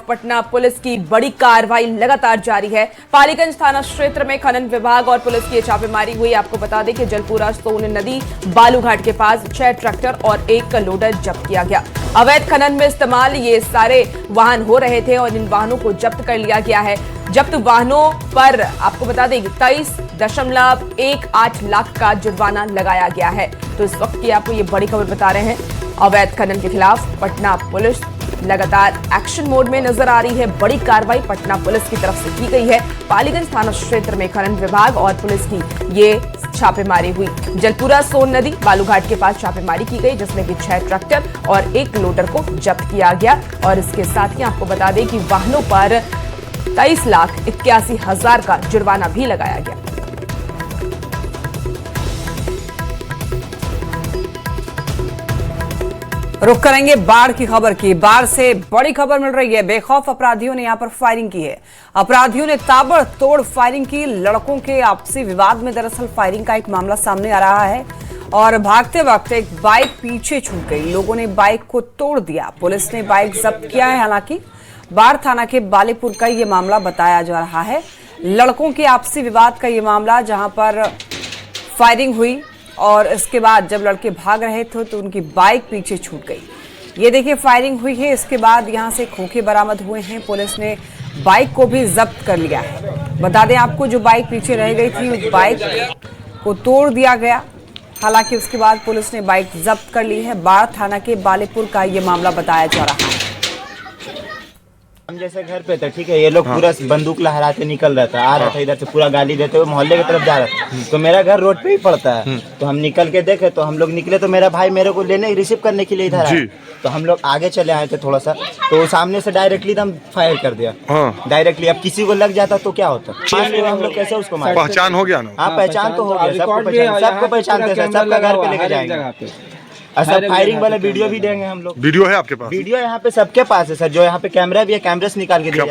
Patna police की बड़ी कार्रवाई लगातार जारी है। पालीगंज थाना क्षेत्र में खनन विभाग और पुलिस की छापेमारी हुई। आपको बता दें कि जलपुरा सोन नदी बालूघाट के पास 6 ट्रैक्टर और 1 लोडर जब्त किया गया। अवैध खनन में इस्तेमाल ये सारे वाहन हो रहे थे और इन वाहनों को जब्त कर लिया गया है। जब्त वाहनों पर आपको बता दें 23.18 लाख का जुर्माना लगाया गया है। तो इस वक्त की आपको ये बड़ी खबर बता रहे हैं। अवैध खनन के खिलाफ पटना पुलिस लगातार एक्शन मोड में नजर आ रही है। बड़ी कार्रवाई पटना पुलिस की तरफ से की गई है। पालीगंज थाना क्षेत्र में खनन विभाग और पुलिस की ये छापेमारी हुई। जलपुरा सोन नदी बालूघाट के पास छापेमारी की गई, जिसमें कि 6 ट्रैक्टर और 1 लोडर को जब्त किया गया। और इसके साथ ही आपको बता दें कि वाहनों पर 23,81,000 का जुर्माना भी लगाया गया। रुक करेंगे बाढ़ की खबर की। बाढ़ से बड़ी खबर मिल रही है। बेखौफ अपराधियों ने यहां पर फायरिंग की है। अपराधियों ने ताबड़तोड़ फायरिंग की। लड़कों के आपसी विवाद में दरअसल फायरिंग का एक मामला सामने आ रहा है और भागते वक्त एक बाइक पीछे छूट गई। लोगों ने बाइक को तोड़ दिया। पुलिस ने बाइक जब्त किया है। हालांकि बाढ़ थाना के बालेपुर का ये मामला बताया जा रहा है। लड़कों के आपसी विवाद का ये मामला, जहां पर फायरिंग हुई और इसके बाद जब लड़के भाग रहे थे तो उनकी बाइक पीछे छूट गई। ये देखिए फायरिंग हुई है। इसके बाद यहां से खोखे बरामद हुए हैं। पुलिस ने बाइक को भी जब्त कर लिया है। बता दें आपको, जो बाइक पीछे रह गई थी उस बाइक को तोड़ दिया गया। हालांकि उसके बाद पुलिस ने बाइक जब्त कर ली है। बाढ़ थाना के बालेपुर का ये मामला बताया जा रहा है। हम जैसे घर पे थे, ठीक है, ये लोग पूरा बंदूक लहराते निकल रहा था, आ रहा था इधर से, पूरा गाली देते हुए मोहल्ले की तरफ जा रहा था। तो मेरा घर रोड पे ही पड़ता है। तो हम निकल के देखे तो हम लोग निकले तो मेरा भाई मेरे को लेने रिसीव करने के लिए इधर आया। तो हम लोग आगे चले आए थे थोड़ा सा, तो सामने से डायरेक्टली एकदम फायर कर दिया डायरेक्टली। अब किसी को लग जाता तो क्या होता, हम लोग कैसे उसको मारे? पहचान हो गया ना? हाँ, पहचान तो हो गया, सबको पहचानते हैं, सबका घर पे लेके जाएंगे। सर फायरिंग वाला वीडियो भी देंगे हम लोग। वीडियो है आपके पास? वीडियो यहाँ पे सबके पास है सर। जो यहाँ पे कैमरा भी है, कैमरे से निकाल के दिया।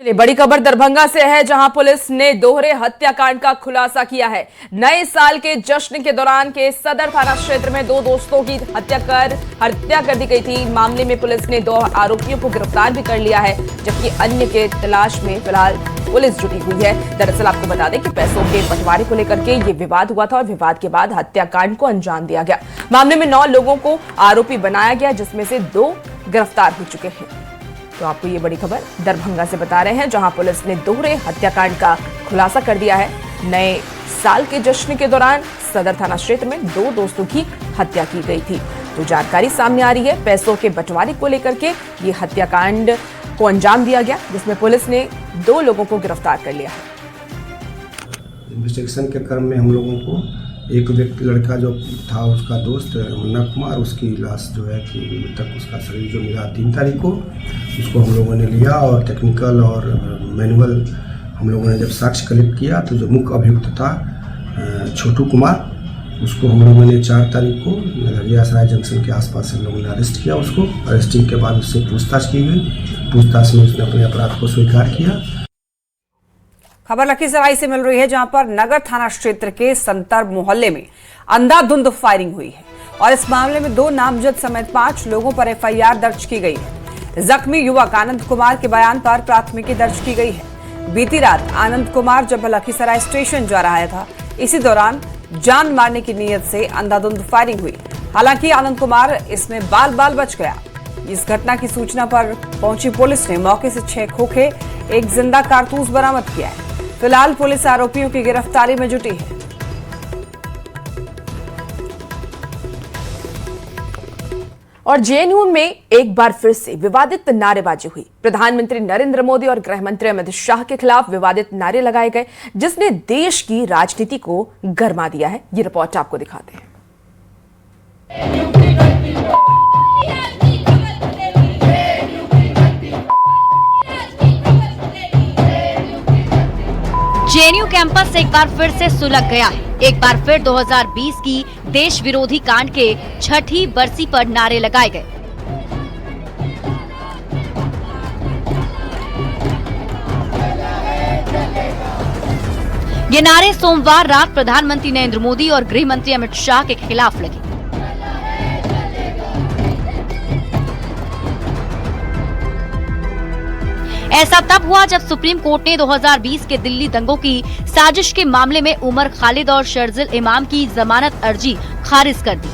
चलिए बड़ी खबर दरभंगा से है, जहां पुलिस ने दोहरे हत्याकांड का खुलासा किया है। नए साल के जश्न के दौरान के सदर थाना क्षेत्र में 2 दोस्तों की हत्या कर दी गई थी। मामले में पुलिस ने 2 आरोपियों को गिरफ्तार भी कर लिया है, जबकि अन्य के तलाश में फिलहाल पुलिस जुटी हुई है। दरअसल आपको बता दें कि पैसों के बंटवारे को लेकर के ये विवाद हुआ था और विवाद के बाद हत्याकांड को अंजाम दिया गया। मामले में 9 लोगों को आरोपी बनाया गया, जिसमें से 2 गिरफ्तार हो चुके हैं। तो आपको ये बड़ी खबर दरभंगा से बता रहे हैं, जहां पुलिस ने दोहरे हत्याकांड का खुलासा कर दिया है। नए साल के जश्न के दौरान सदर थाना क्षेत्र में 2 दोस्तों की हत्या की गई थी। तो जानकारी सामने आ रही है, पैसों के बंटवारे को लेकर के ये हत्याकांड को अंजाम दिया गया, जिसमें पुलिस ने 2 लोगों को गिरफ्तार कर लिया है। इन्वेस्टिगेशन के क्रम में हम लोगों को एक व्यक्ति, लड़का जो था उसका दोस्त मुन्ना कुमार, उसकी लाश जो है कि तक उसका शरीर जो मिला 3 तारीख को, उसको हम लोगों ने लिया और टेक्निकल और मैनुअल हम लोगों ने जब साक्ष्य कलेक्ट किया तो जो मुख्य अभियुक्त था छोटू कुमार, उसको हम लोगों ने 4 तारीख को नगरिया सराय जंक्शन के आसपास हम लोगों ने अरेस्ट किया। उसको अरेस्टिंग के बाद उससे पूछताछ की गई। पूछताछ में उसने अपने अपराध को स्वीकार किया। खबर लखीसराय से मिल रही है, जहां पर नगर थाना क्षेत्र के संतर मोहल्ले में अंधाधुंध फायरिंग हुई है और इस मामले में 2 नामजद समेत 5 लोगों पर एफआईआर दर्ज की गई है। जख्मी युवक आनंद कुमार के बयान पर प्राथमिकी दर्ज की गई है। बीती रात आनंद कुमार जब लखीसराय स्टेशन जा रहा था, इसी दौरान जान मारने की नीयत से अंधाधुंध फायरिंग हुई। हालांकि आनंद कुमार इसमें बाल बाल बच गया। इस घटना की सूचना पर पहुंची पुलिस ने मौके से 6 खोखे, 1 जिंदा कारतूस बरामद किया है। फिलहाल पुलिस आरोपियों की गिरफ्तारी में जुटी है। और जेएनयू में एक बार फिर से विवादित नारेबाजी हुई। प्रधानमंत्री नरेंद्र मोदी और गृह मंत्री अमित शाह के खिलाफ विवादित नारे लगाए गए, जिसने देश की राजनीति को गरमा दिया है। ये रिपोर्ट आपको दिखाते हैं। जेएनयू कैंपस एक बार फिर से सुलग गया है। एक बार फिर 2020 की देश विरोधी कांड के 6ठी बरसी पर नारे लगाए गए। ये नारे सोमवार रात प्रधानमंत्री नरेंद्र मोदी और गृह मंत्री अमित शाह के खिलाफ लगे। ऐसा तब हुआ जब सुप्रीम कोर्ट ने 2020 के दिल्ली दंगों की साजिश के मामले में उमर खालिद और शर्जिल इमाम की जमानत अर्जी खारिज कर दी।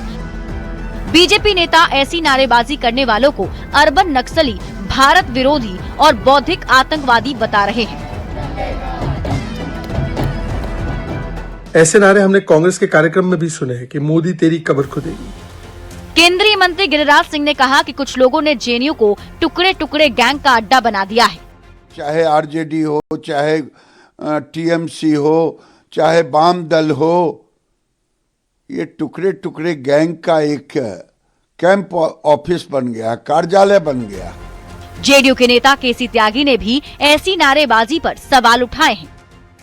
बीजेपी नेता ऐसी नारेबाजी करने वालों को अर्बन नक्सली, भारत विरोधी और बौद्धिक आतंकवादी बता रहे हैं। ऐसे नारे हमने कांग्रेस के कार्यक्रम में भी सुने हैं कि मोदी तेरी कब्र खुदेगी। केंद्रीय मंत्री गिरिराज सिंह ने कहा कि कुछ लोगों ने जेएनयू को टुकड़े टुकड़े गैंग का अड्डा बना दिया है। चाहे आरजेडी हो, चाहे टीएमसी हो, चाहे वाम दल हो, ये टुकड़े टुकड़े गैंग का एक कैंप ऑफिस बन गया, कार्यालय बन गया। जेडीयू के नेता केसी त्यागी ने भी ऐसी नारेबाजी पर सवाल उठाए हैं।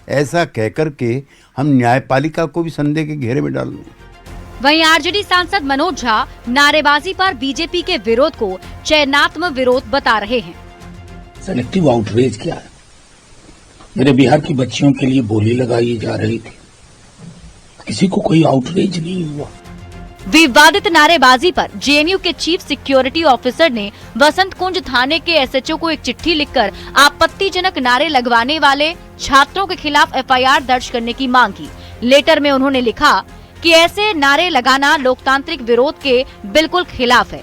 ऐसा कहकर के हम न्यायपालिका को भी संदेह के घेरे में डाल दें। वहीं आरजेडी सांसद मनोज झा नारेबाजी पर बीजेपी के विरोध को चयनात्मक विरोध बता रहे हैं। सेलेक्टिव आउटरीच क्या है? मेरे बिहार की बच्चियों के लिए बोली लगाई जा रही थी, किसी को कोई आउटरीच नहीं हुआ। विवादित नारेबाजी पर जेएनयू के चीफ सिक्योरिटी ऑफिसर ने वसंत कुंज थाने के एसएचओ को एक चिट्ठी लिखकर आपत्तिजनक नारे लगवाने वाले छात्रों के खिलाफ एफआईआर दर्ज करने की मांग की। लेटर में उन्होंने लिखा कि ऐसे नारे लगाना लोकतांत्रिक विरोध के बिल्कुल खिलाफ है।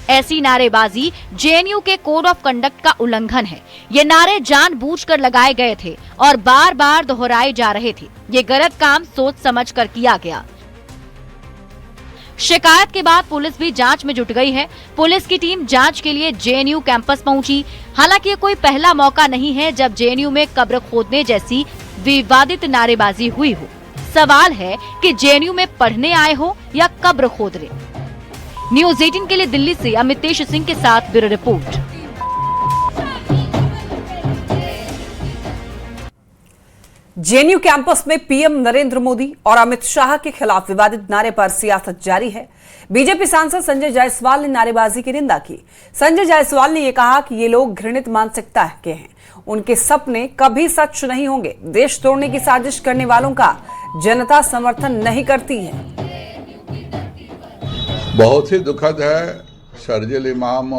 ऐसी नारेबाजी जेएनयू के कोड ऑफ कंडक्ट का उल्लंघन है। ये नारे जानबूझकर लगाए गए थे और बार बार दोहराए जा रहे थे। ये गलत काम सोच समझ कर किया गया। शिकायत के बाद पुलिस भी जांच में जुट गई है। पुलिस की टीम जांच के लिए जेएनयू कैंपस पहुंची। हालांकि ये कोई पहला मौका नहीं है जब जेएनयू में कब्र खोदने जैसी विवादित नारेबाजी हुई हो। सवाल है कि जेएनयू में पढ़ने आए हो या कब्र खोदने। न्यूज़ 18 के लिए दिल्ली से अमितेश सिंह के साथ ब्यूरो रिपोर्ट। जेएनयू कैंपस में पीएम नरेंद्र मोदी और अमित शाह के खिलाफ विवादित नारे पर सियासत जारी है। बीजेपी सांसद संजय जायसवाल ने नारेबाजी की निंदा की। संजय जायसवाल ने यह कहा कि ये लोग घृणित मानसिकता के हैं, उनके सपने कभी सच नहीं होंगे। देश तोड़ने की साजिश करने वालों का जनता समर्थन नहीं करती है। बहुत ही दुखद है, शर्जिल इमाम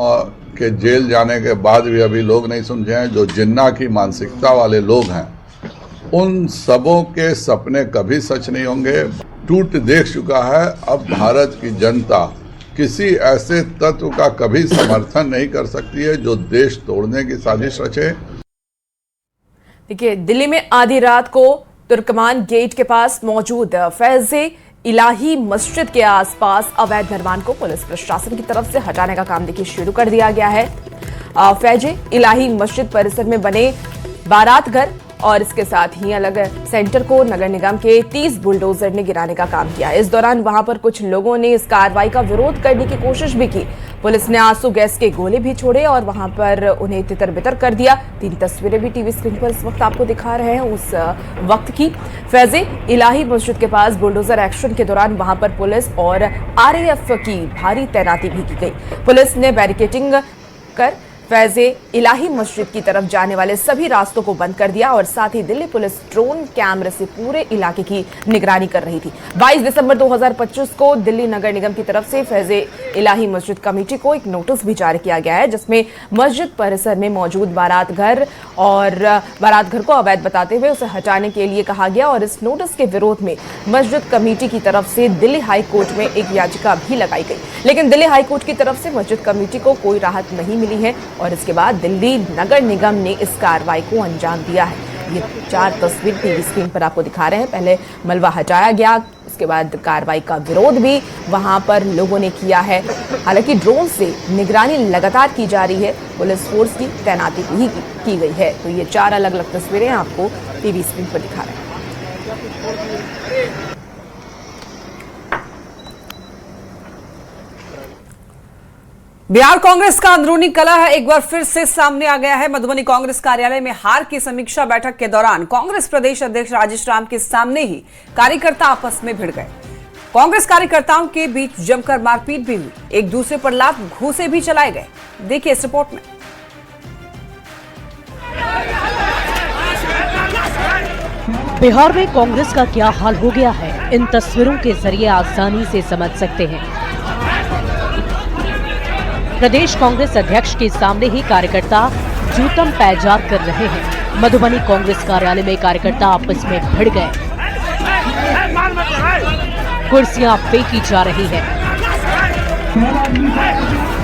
के जेल जाने के बाद भी अभी लोग नहीं समझे हैं। जो जिन्ना की मानसिकता वाले लोग हैं, उन सबों के सपने कभी सच नहीं होंगे। टूट देख चुका है। अब भारत की जनता किसी ऐसे तत्व का कभी समर्थन नहीं कर सकती है जो देश तोड़ने की साजिश रचे। देखिए, दिल्ली में आधी रात को तुर्कमान गेट के पास मौजूद फैज़े इलाही मस्जिद के आसपास अवैध निर्माण को पुलिस प्रशासन की तरफ से हटाने का काम देखिए शुरू कर दिया गया है। फैज़े इलाही मस्जिद परिसर में बने बारात घर और इसके साथ ही अलग सेंटर को नगर निगम के 30 बुलडोजर ने गिराने का काम किया। इस दौरान वहां पर कुछ लोगों ने इस कार्रवाई का विरोध करने की कोशिश भी की। पुलिस ने आंसू गैस के गोले भी छोड़े और वहां पर उन्हें तितर-बितर कर दिया। 3 तस्वीरें भी टीवी स्क्रीन पर इस वक्त आपको दिखा रहे हैं उस वक्त की। फैज़े इलाही मस्जिद के पास बुलडोजर एक्शन के दौरान वहां पर पुलिस और आरएएफ की भारी तैनाती भी की गई। पुलिस ने बैरिकेडिंग कर फैज़े इलाही मस्जिद की तरफ जाने वाले सभी रास्तों को बंद कर दिया और साथ ही दिल्ली पुलिस ड्रोन कैमरे से पूरे इलाके की निगरानी कर रही थी। 22 दिसंबर 2025 को दिल्ली नगर निगम की तरफ से फैज़े इलाही मस्जिद कमेटी को एक नोटिस भी जारी किया गया है, जिसमें मस्जिद परिसर में मौजूद बारात घर और बारात घर को अवैध बताते हुए उसे हटाने के लिए कहा गया। और इस नोटिस के विरोध में मस्जिद कमेटी की तरफ से दिल्ली हाई कोर्ट में एक याचिका भी लगाई गई, लेकिन दिल्ली हाई कोर्ट की तरफ से मस्जिद कमेटी को कोई राहत नहीं मिली है और इसके बाद दिल्ली नगर निगम ने इस कार्रवाई को अंजाम दिया है। ये 4 तस्वीर टीवी स्क्रीन पर आपको दिखा रहे हैं। पहले मलबा हटाया गया, उसके बाद कार्रवाई का विरोध भी वहां पर लोगों ने किया है। हालांकि ड्रोन से निगरानी लगातार की जा रही है, पुलिस फोर्स की तैनाती भी की गई है। तो ये 4 अलग अलग तस्वीरें आपको टीवी स्क्रीन पर दिखा रहे हैं। बिहार कांग्रेस का अंदरूनी कलह एक बार फिर से सामने आ गया है। मधुबनी कांग्रेस कार्यालय में हार की समीक्षा बैठक के दौरान कांग्रेस प्रदेश अध्यक्ष राजेश राम के सामने ही कार्यकर्ता आपस में भिड़ गए। कांग्रेस कार्यकर्ताओं के बीच जमकर मारपीट भी हुई, एक दूसरे पर लात घूंसे भी चलाए गए। देखिए इस रिपोर्ट में। बिहार में कांग्रेस का क्या हाल हो गया है, इन तस्वीरों के जरिए आसानी से समझ सकते हैं। प्रदेश कांग्रेस अध्यक्ष के सामने ही कार्यकर्ता जूतम पैजार कर रहे हैं। मधुबनी कांग्रेस कार्यालय में कार्यकर्ता आपस में भिड़ गए, कुर्सियां फेंकी जा रही है,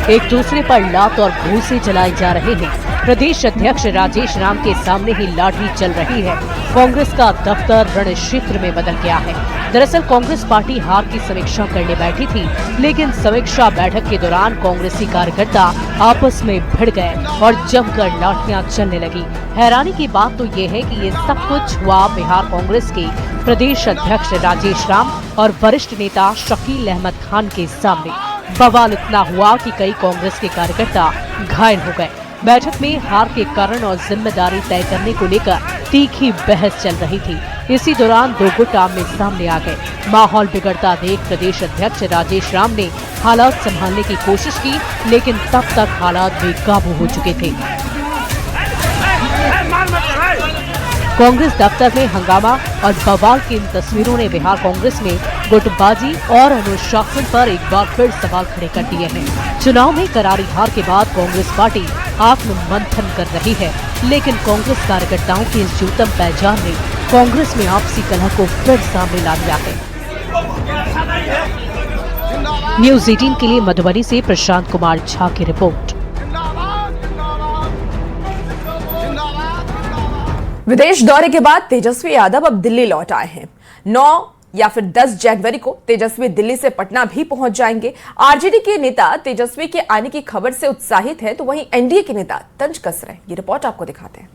एक दूसरे पर लात और भूसे जलाए जा रहे हैं। प्रदेश अध्यक्ष राजेश राम के सामने ही लाठी चल रही है। कांग्रेस का दफ्तर रण क्षेत्र में बदल गया है। दरअसल कांग्रेस पार्टी हार की समीक्षा करने बैठी थी, लेकिन समीक्षा बैठक के दौरान कांग्रेसी कार्यकर्ता आपस में भिड़ गए और जमकर लाठियां चलने लगी। हैरानी की बात तो ये है कि ये सब कुछ हुआ बिहार कांग्रेस के प्रदेश अध्यक्ष राजेश राम और वरिष्ठ नेता शकील अहमद खान के सामने। बवाल इतना हुआ कि कई कांग्रेस के कार्यकर्ता घायल हो गए। बैठक में हार के कारण और जिम्मेदारी तय करने को लेकर तीखी बहस चल रही थी। इसी दौरान दो गुट आमने सामने आ गए। माहौल बिगड़ता देख प्रदेश अध्यक्ष राजेश राम ने हालात संभालने की कोशिश की, लेकिन तब तक हालात बेकाबू हो चुके थे। कांग्रेस दफ्तर में हंगामा और बवाल की इन तस्वीरों ने बिहार कांग्रेस में गुटबाजी और अनुशासन पर एक बार फिर सवाल खड़े कर दिए हैं। चुनाव में करारी हार के बाद कांग्रेस पार्टी आत्ममंथन कर रही है, लेकिन कांग्रेस कार्यकर्ताओं के इस जूतम पैजार ने कांग्रेस में आपसी कलह को फिर सामने ला दिया है। न्यूज़ 18 के लिए मधुबनी से प्रशांत कुमार झा की रिपोर्ट। विदेश दौरे के बाद तेजस्वी यादव अब दिल्ली लौट आए हैं। 9 या फिर 10 जनवरी को तेजस्वी दिल्ली से पटना भी पहुंच जाएंगे। आरजेडी के नेता तेजस्वी के आने की खबर से उत्साहित हैं, तो वहीं एनडीए के नेता तंज कस रहे हैं। ये रिपोर्ट आपको दिखाते हैं।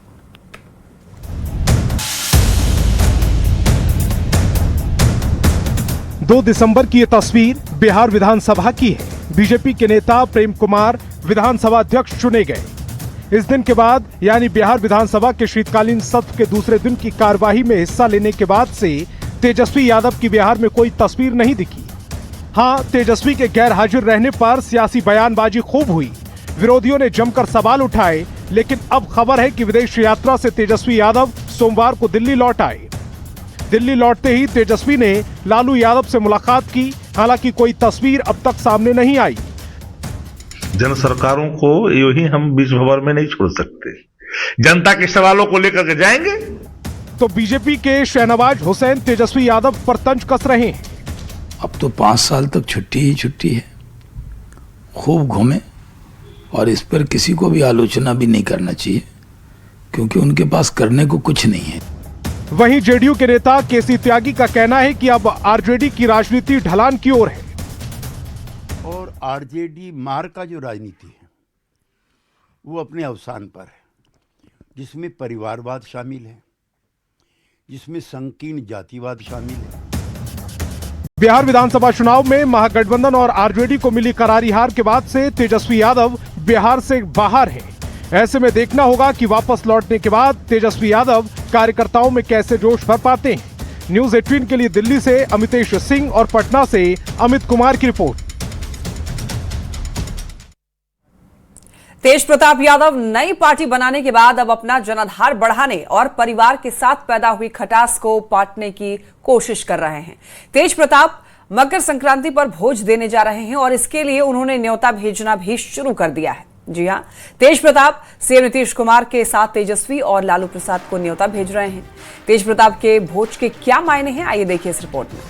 2 दिसंबर की ये तस्वीर बिहार विधानसभा की है। बीजेपी के नेता प्रेम कुमार विधानसभा अध्यक्ष चुने गए। इस दिन के बाद यानी बिहार विधानसभा के शीतकालीन सत्र के दूसरे दिन की कार्यवाही में हिस्सा लेने के बाद से तेजस्वी यादव की बिहार में कोई तस्वीर नहीं दिखी। हां, तेजस्वी के गैर हाजिर रहने पर सियासी बयानबाजी खूब हुई, विरोधियों ने जमकर सवाल उठाए, लेकिन अब खबर है कि विदेश यात्रा से तेजस्वी यादव सोमवार को दिल्ली लौट आए। दिल्ली लौटते ही तेजस्वी ने लालू यादव से मुलाकात की, हालांकि कोई तस्वीर अब तक सामने नहीं आई। जन सरकारों को यूं ही हम बीच भंवर में नहीं छोड़ सकते, जनता के सवालों को लेकर के जाएंगे। तो बीजेपी के शहनवाज हुसैन तेजस्वी यादव पर तंज कस रहे हैं। अब तो 5 साल तक छुट्टी ही छुट्टी है, खूब घूमे और इस पर किसी को भी आलोचना भी नहीं करना चाहिए, क्योंकि उनके पास करने को कुछ नहीं है। वहीं जेडीयू के नेता केसी त्यागी का कहना है कि अब आरजेडी की राजनीति ढलान की ओर है और आरजेडी मार का जो राजनीति है वो अपने अवसान पर है, जिसमें परिवारवाद शामिल है, जिसमें संकीर्ण जातिवाद शामिल है। बिहार विधानसभा चुनाव में महागठबंधन और आरजेडी को मिली करारी हार के बाद से तेजस्वी यादव बिहार से बाहर है। ऐसे में देखना होगा कि वापस लौटने के बाद तेजस्वी यादव कार्यकर्ताओं में कैसे जोश भर पाते हैं। न्यूज़ 18 के लिए दिल्ली से अमितेश सिंह और पटना से अमित कुमार की रिपोर्ट। तेज प्रताप यादव नई पार्टी बनाने के बाद अब अपना जनाधार बढ़ाने और परिवार के साथ पैदा हुई खटास को पाटने की कोशिश कर रहे हैं। तेज प्रताप मकर संक्रांति पर भोज देने जा रहे हैं और इसके लिए उन्होंने न्योता भेजना भी शुरू कर दिया है। जी हां, तेज प्रताप सीएम नीतीश कुमार के साथ तेजस्वी और लालू प्रसाद को न्योता भेज रहे हैं। तेज प्रताप के भोज के क्या मायने हैं, आइए देखिए इस रिपोर्ट में।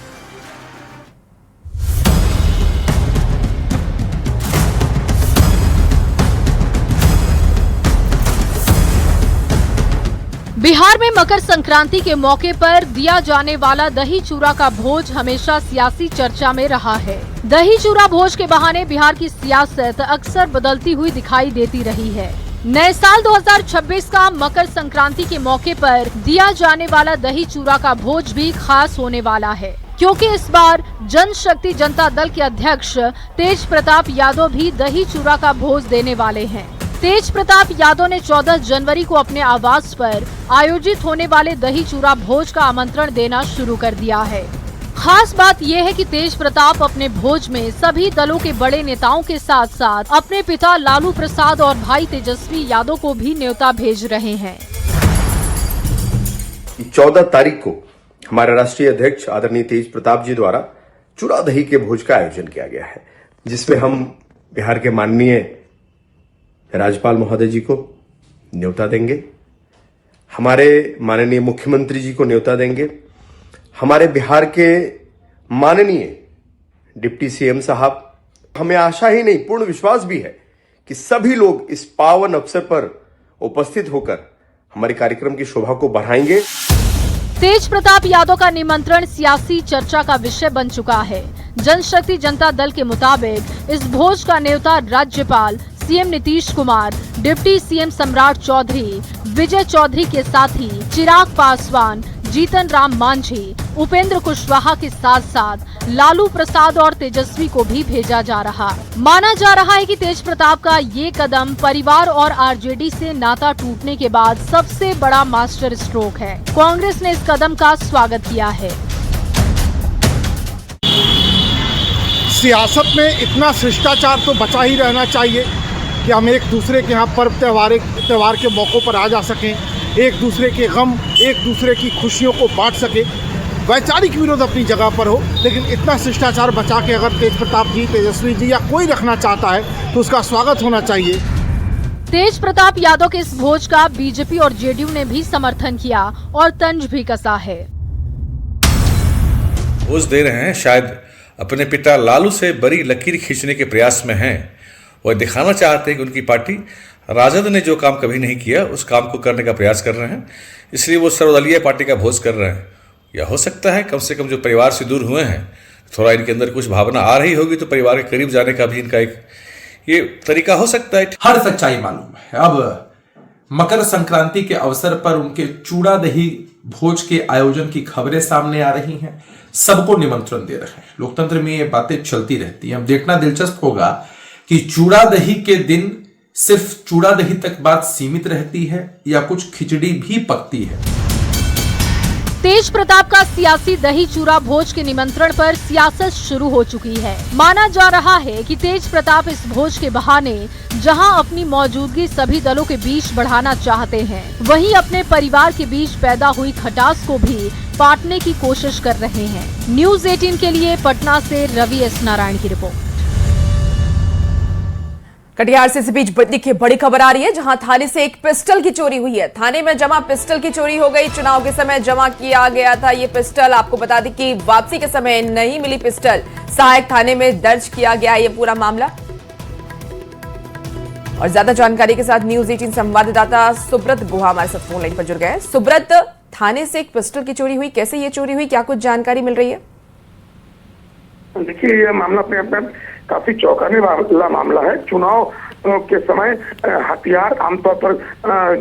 बिहार में मकर संक्रांति के मौके पर दिया जाने वाला दही चूरा का भोज हमेशा सियासी चर्चा में रहा है। दही चूरा भोज के बहाने बिहार की सियासत अक्सर बदलती हुई दिखाई देती रही है। नए साल 2026 का मकर संक्रांति के मौके पर दिया जाने वाला दही चूरा का भोज भी खास होने वाला है, क्योंकि इस बार जनशक्ति जनता दल के अध्यक्ष तेज प्रताप यादव भी दही चूरा का भोज देने वाले हैं। तेज प्रताप यादव ने 14 जनवरी को अपने आवास पर आयोजित होने वाले दही चूरा भोज का आमंत्रण देना शुरू कर दिया है। खास बात यह है कि तेज प्रताप अपने भोज में सभी दलों के बड़े नेताओं के साथ साथ अपने पिता लालू प्रसाद और भाई तेजस्वी यादव को भी न्योता भेज रहे हैं। 14 तारीख को हमारे राष्ट्रीय अध्यक्ष आदरणीय तेज प्रताप जी द्वारा चूरा दही के भोज का आयोजन किया गया है, जिसमें हम बिहार के माननीय राज्यपाल महोदय जी को, न्योता देंगे, हमारे माननीय मुख्यमंत्री जी को न्योता देंगे, हमारे बिहार के माननीय डिप्टी सीएम साहब, हमें आशा ही नहीं पूर्ण विश्वास भी है कि सभी लोग इस पावन अवसर पर उपस्थित होकर हमारे कार्यक्रम की शोभा को बढ़ाएंगे। तेज प्रताप यादव का निमंत्रण सियासी चर्चा का विषय बन चुका है। जनशक्ति जनता दल के मुताबिक इस भोज का न्योता राज्यपाल CM Nitish Kumar, deputy CM सम्राट चौधरी, विजय चौधरी के साथी चिराग पासवान, जीतन राम मांझी, उपेंद्र कुशवाहा के साथ साथ लालू प्रसाद और तेजस्वी को भी भेजा जा रहा। माना जा रहा है कि तेज प्रताप का ये कदम परिवार और आरजेडी से नाता टूटने के बाद सबसे बड़ा मास्टर स्ट्रोक है। कांग्रेस ने इस कदम का स्वागत किया है। सियासत में इतना शिष्टाचार तो बचा ही रहना चाहिए कि हम एक दूसरे के यहाँ पर्व त्योहार के मौक़ों पर आ जा सकें, एक दूसरे के गम, एक दूसरे की खुशियों को बांट सके। वैचारिक विरोध अपनी जगह पर हो, लेकिन इतना शिष्टाचार बचा के अगर तेज प्रताप जी, तेजस्वी जी या कोई रखना चाहता है तो उसका स्वागत होना चाहिए। तेज प्रताप यादव के इस भोज का बीजेपी और जेडीयू ने भी समर्थन किया और तंज भी कसा है। भोज दे रहे हैं, शायद अपने पिता लालू से बड़ी लकीर खींचने के प्रयास में हैं। वह दिखाना चाहते हैं कि उनकी पार्टी राजद ने जो काम कभी नहीं किया उस काम को करने का प्रयास कर रहे हैं, इसलिए वो सर्वदलीय पार्टी का भोज कर रहे हैं। या हो सकता है कम से कम जो परिवार से दूर हुए हैं, थोड़ा इनके अंदर कुछ भावना आ रही होगी, तो परिवार के करीब जाने का भी इनका एक ये तरीका हो सकता है। हर सच्चाई मालूम है। अब मकर संक्रांति के अवसर पर उनके चूड़ा दही भोज के आयोजन की खबरें सामने आ रही हैं, सबको निमंत्रण दे रहे हैं। लोकतंत्र में ये बातें चलती रहती हैं। अब देखना दिलचस्प होगा कि चूड़ा दही के दिन सिर्फ चूड़ा दही तक बात सीमित रहती है या कुछ खिचड़ी भी पकती है। तेज प्रताप का सियासी दही चूरा भोज के निमंत्रण पर सियासत शुरू हो चुकी है। माना जा रहा है कि तेज प्रताप इस भोज के बहाने जहां अपनी मौजूदगी सभी दलों के बीच बढ़ाना चाहते हैं, वहीं अपने परिवार के बीच पैदा हुई खटास को भी पाटने की कोशिश कर रहे हैं। न्यूज़ 18 के लिए पटना से रवि एस नारायण की रिपोर्ट। कटिहार से इस बीच देखिए बड़ी खबर आ रही है, जहां थाने से एक पिस्टल की चोरी हुई है। थाने में जमा पिस्टल की चोरी हो गई। चुनाव के समय जमा किया गया था ये पिस्टल। आपको बता दें कि वापसी के समय नहीं मिली पिस्टल। सहायक थाने में दर्ज किया गया ये पूरा मामला। और ज्यादा जानकारी के साथ न्यूज़ 18 संवाददाता सुब्रत गुहा हमारे साथ फोन लाइन पर जुड़ गए। सुब्रत, थाने से एक पिस्टल की चोरी हुई, कैसे ये चोरी हुई, क्या कुछ जानकारी मिल रही है? देखिए, यह मामला अपने आप में काफी चौंकाने वाला मामला है। चुनाव के समय हथियार आमतौर पर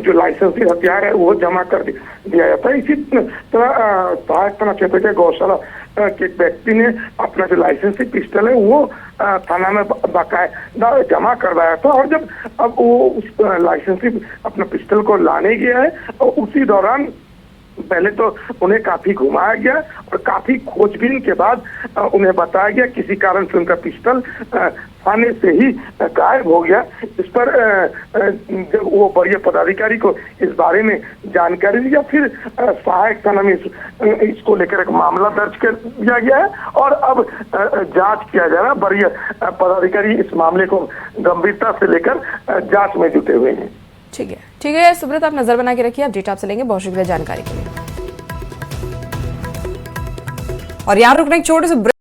जो लाइसेंसी हथियार है वो जमा कर दिया जाता है। इसी तरह सहायक थाना क्षेत्र के गौशाला के एक व्यक्ति ने अपना जो लाइसेंसी पिस्टल है वो थाना में बाकायदा जमा करवाया था। और जब अब वो उस लाइसेंसी अपना पिस्टल को लाने गया है और उसी दौरान पहले तो उन्हें काफी घुमाया गया और काफी खोजबीन के बाद उन्हें बताया गया किसी कारण से उनका पिस्टल थाने से ही गायब हो गया। इस पर जब वो बड़े पदाधिकारी को इस बारे में जानकारी दिया, फिर सहायक थाना में इसको लेकर एक मामला दर्ज कर दिया गया है और अब जांच किया जा रहा है। बड़े पदाधिकारी इस मामले को गंभीरता से लेकर जांच में जुटे हुए हैं। ठीक है सुब्रत, आप नजर बना के रखिए, अपडेट आपसे लेंगे। बहुत शुक्रिया जानकारी के लिए। और यहाँ रुकने एक छोटे से